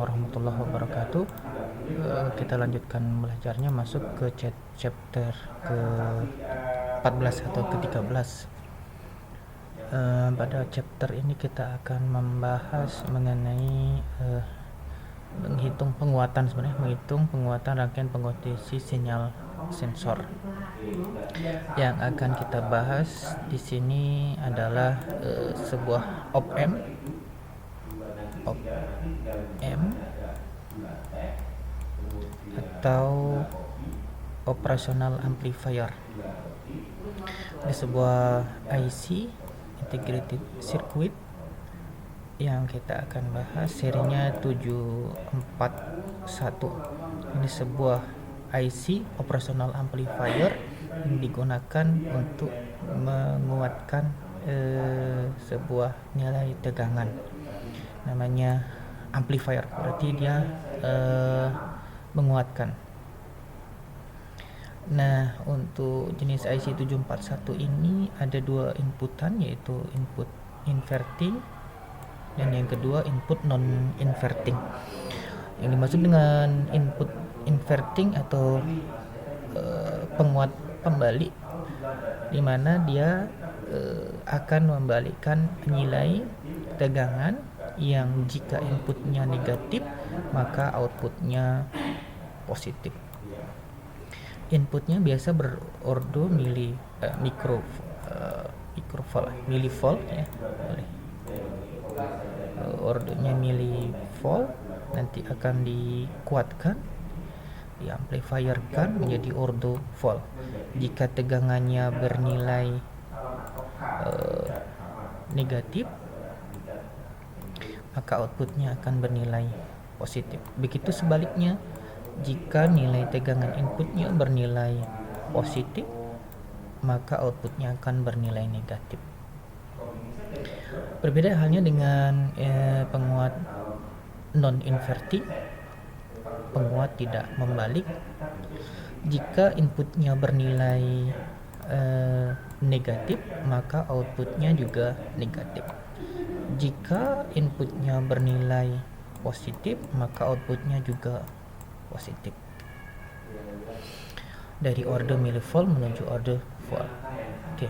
warahmatullahi wabarakatuh. Kita lanjutkan belajarnya, masuk ke chapter ke 14 atau ke 13. Pada chapter ini kita akan membahas mengenai menghitung penguatan rangkaian pengkondisi sinyal sensor. Yang akan kita bahas di sini adalah sebuah op-amp atau operational amplifier. Ini sebuah IC, integrated circuit, yang kita akan bahas serinya 741. Ini sebuah IC operational amplifier yang digunakan untuk menguatkan sebuah nilai tegangan. Namanya amplifier, berarti dia menguatkan. Nah, untuk jenis IC 741 ini ada dua inputan, yaitu input inverting dan yang kedua input non-inverting. Yang dimaksud dengan input inverting atau penguat pembalik, di mana dia akan membalikkan nilai tegangan yang jika inputnya negatif maka outputnya positif. Inputnya biasa berordo milivolt ya, ordonya milivolt, nanti akan dikuatkan, diamplifierkan menjadi ordo volt. Jika tegangannya bernilai negatif, maka outputnya akan bernilai positif. Begitu sebaliknya, jika nilai tegangan inputnya bernilai positif, maka outputnya akan bernilai negatif. Berbeda halnya dengan penguat non-inverting, penguat tidak membalik. Jika inputnya bernilai negatif, maka outputnya juga negatif. Jika inputnya bernilai positif, maka outputnya juga positif. Dari order milivolt menuju order volt. Oke.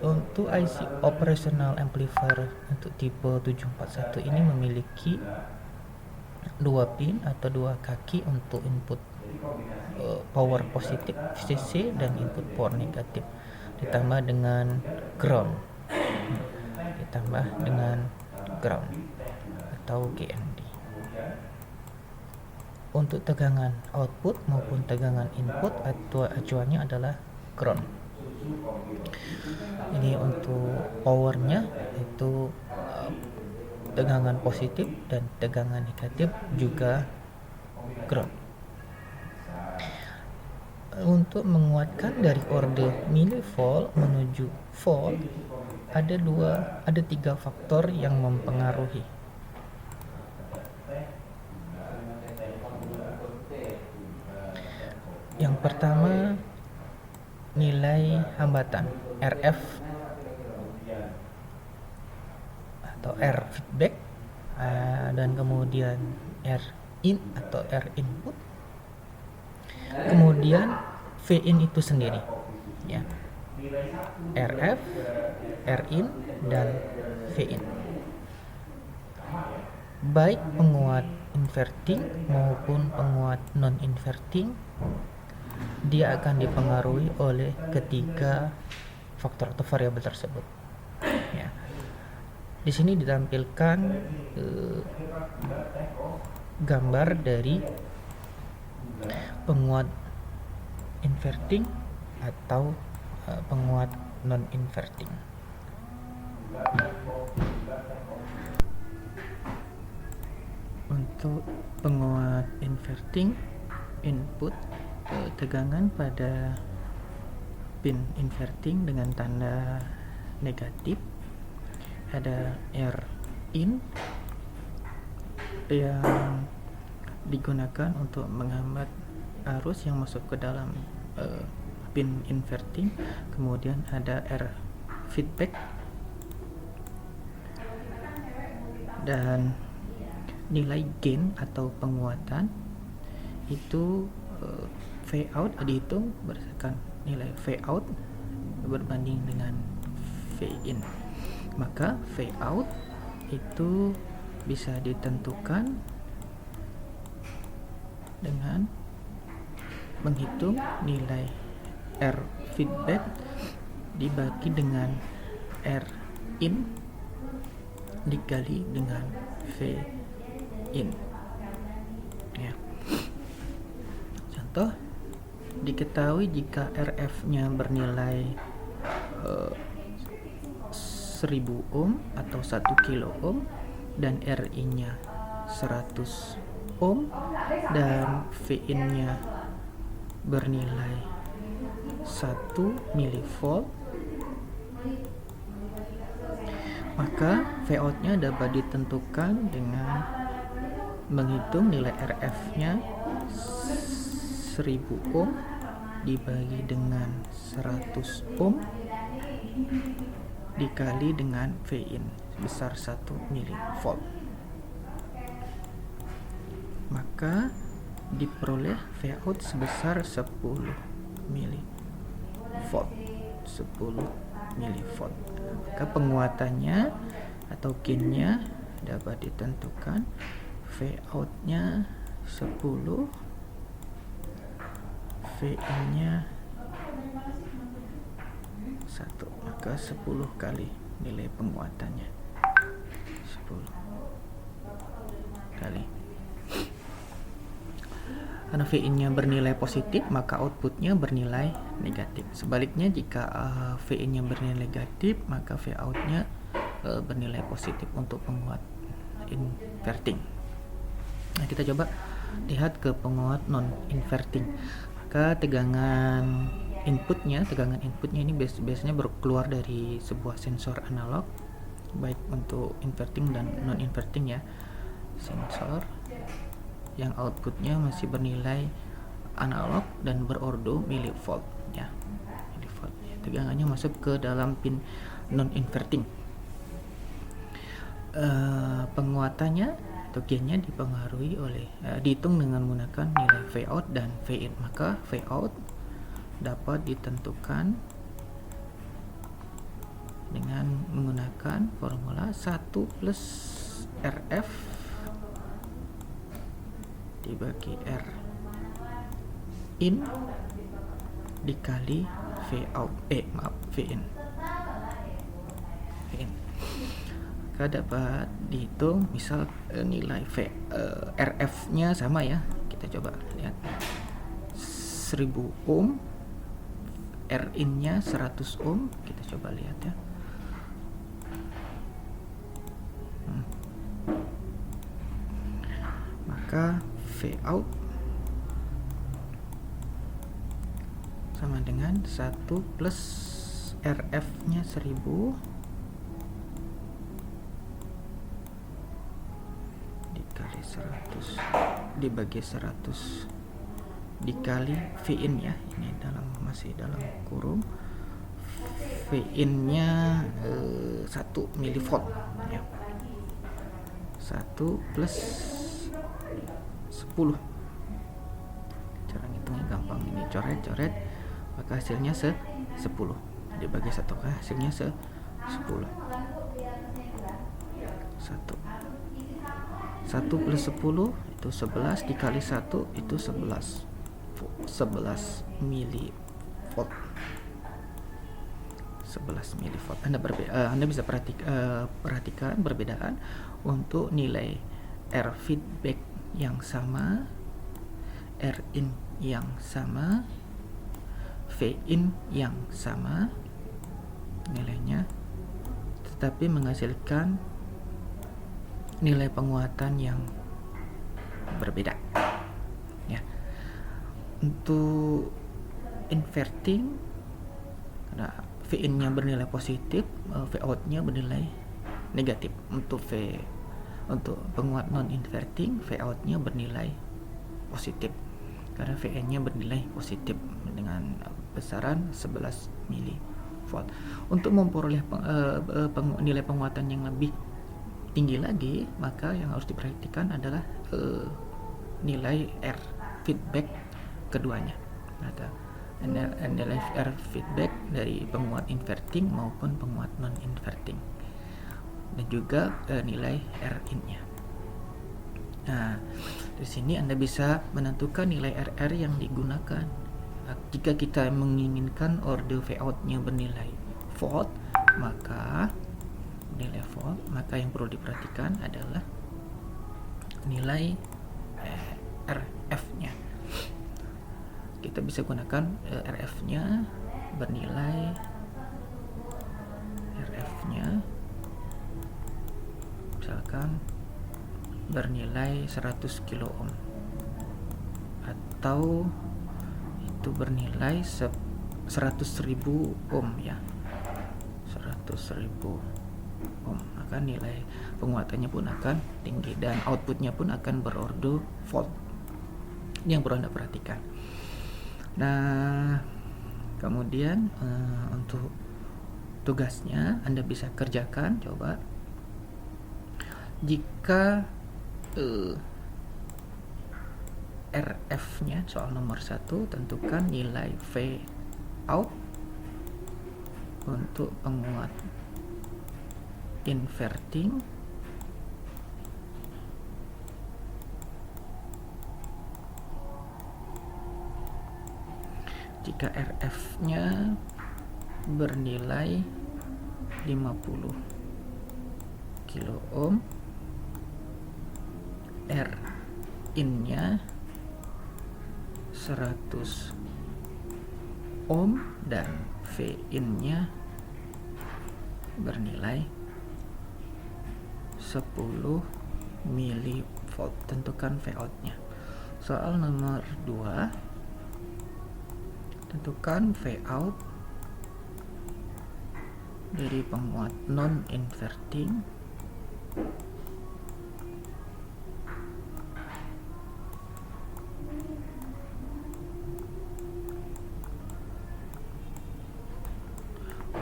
Untuk IC operational amplifier untuk tipe 741 ini memiliki dua pin atau dua kaki untuk input power positif VCC dan input power negatif, ditambah dengan ground atau GND. Untuk tegangan output maupun tegangan input, acuannya adalah ground. Ini untuk powernya itu tegangan positif dan tegangan negatif juga ground. Untuk menguatkan dari order milivolt menuju volt, ada tiga faktor yang mempengaruhi. Yang pertama, nilai hambatan RF atau R feedback, dan kemudian R in atau R input, kemudian V in itu sendiri ya, RF, R in dan V in. Baik penguat inverting maupun penguat non inverting, dia akan dipengaruhi oleh ketiga faktor atau variabel tersebut. Ya. Di sini ditampilkan gambar dari penguat inverting atau penguat non inverting. Untuk penguat inverting, input tegangan pada pin inverting dengan tanda negatif, ada R in yang digunakan untuk menghambat arus yang masuk ke dalam pin inverting. Kemudian ada R feedback, dan nilai gain atau penguatan itu V out dihitung berdasarkan nilai V out berbanding dengan V in. Maka V out itu bisa ditentukan dengan menghitung nilai R feedback dibagi dengan R in dikali dengan V in. Ya. Contoh, diketahui jika RF-nya bernilai 1000 ohm atau 1 kilo ohm dan RI-nya 100 ohm dan Vin-nya bernilai 1 milivolt, maka Vout-nya dapat ditentukan dengan menghitung nilai RF-nya 1000 ohm dibagi dengan 100 ohm dikali dengan Vin sebesar 1 milivolt. Maka diperoleh Vout sebesar 10 milivolt. 10 milivolt. Maka penguatannya atau gainnya dapat ditentukan Vout-nya 10, Vin-nya 1, maka 10 kali nilai penguatannya, 10 kali. Karena Vin-nya bernilai positif, maka outputnya bernilai negatif. Sebaliknya, jika Vin-nya bernilai negatif, maka Vout-nya bernilai positif untuk penguat inverting. Nah, kita coba lihat ke penguat non-inverting. Maka tegangan inputnya ini biasanya keluar dari sebuah sensor analog, baik untuk inverting dan non-inverting ya. Sensor yang outputnya masih bernilai analog dan berordo milivolt ya, milivolt. Tegangannya masuk ke dalam pin non-inverting. Penguatannya atau gainnya dipengaruhi oleh dihitung dengan menggunakan nilai Vout dan Vin. Maka Vout dapat ditentukan dengan menggunakan formula 1 plus RF dibagi R in dikali Vin. Maka dapat dihitung misal nilai RF-nya sama ya. Kita coba lihat 1000 ohm, R in-nya 100 ohm. Kita coba lihat ya. Maka Vout sama dengan 1 plus RF-nya 1000 dikali 100 dibagi 100 dikali Vin ya. Ini masih dalam kurung. Vin-nya 1 milivolt ya. 1 plus 10. Cara ngitungnya gampang, ini coret-coret, maka hasilnya 10 dibagi 1, hasilnya 10. 1 plus 10 itu 11 dikali 1 itu 11 milivolt. 11 milivolt. Anda bisa perhatikan perbedaan untuk nilai R feedback yang sama, R in yang sama, V in yang sama nilainya, tetapi menghasilkan nilai penguatan yang berbeda ya. Untuk inverting, karena Vin-nya bernilai positif, Vout-nya bernilai negatif. Untuk penguat non-inverting, Vout-nya bernilai positif karena Vn-nya bernilai positif dengan besaran 11 milivolt. Untuk memperoleh nilai penguatan yang lebih tinggi lagi, maka yang harus diperhatikan adalah nilai R feedback keduanya, atau nilai R feedback dari penguat inverting maupun penguat non inverting, dan juga nilai R in-nya. Nah, di sini Anda bisa menentukan nilai RR yang digunakan. Jika kita menginginkan order Vout-nya bernilai volt, maka yang perlu diperhatikan adalah nilai RF-nya. Kita bisa gunakan RF-nya misalkan bernilai 100 kilo ohm, atau itu bernilai 100.000 ohm ya, 100.000 ohm, maka nilai penguatannya pun akan tinggi dan outputnya pun akan berorder volt. Ini yang perlu Anda perhatikan. Nah, kemudian untuk tugasnya Anda bisa kerjakan. Coba, jika RF-nya, soal nomor 1, tentukan nilai V out untuk penguat inverting jika RF-nya bernilai 50 kilo ohm, R in-nya 100 ohm, dan V in-nya bernilai 10 milivolt. Tentukan V out-nya. Soal nomor 2, tentukan V out dari penguat non inverting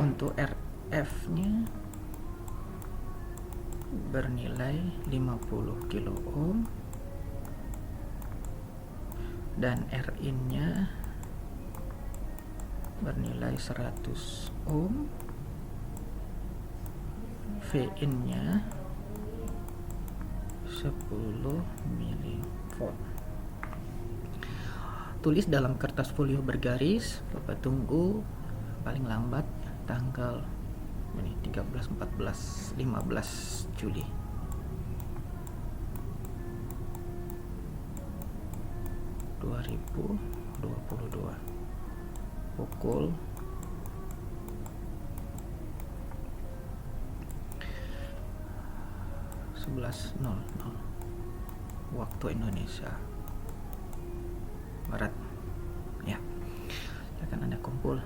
untuk RF-nya bernilai 50 kilo ohm dan R in-nya bernilai 100 ohm, V in-nya 10 milivolt. Tulis dalam kertas folio bergaris. Bapak tunggu paling lambat tanggal 13, 14, 15 Juli 2022 pukul 11.00 waktu Indonesia Barat ya. Akan Anda kumpul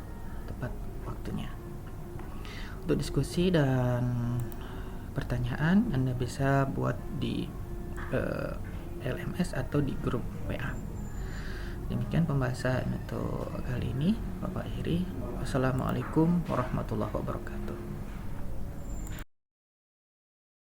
tepat waktunya. Untuk diskusi dan pertanyaan Anda bisa buat di LMS atau di grup WA. Demikian pembahasan untuk kali ini. Bapak akhiri. Wassalamualaikum warahmatullahi wabarakatuh.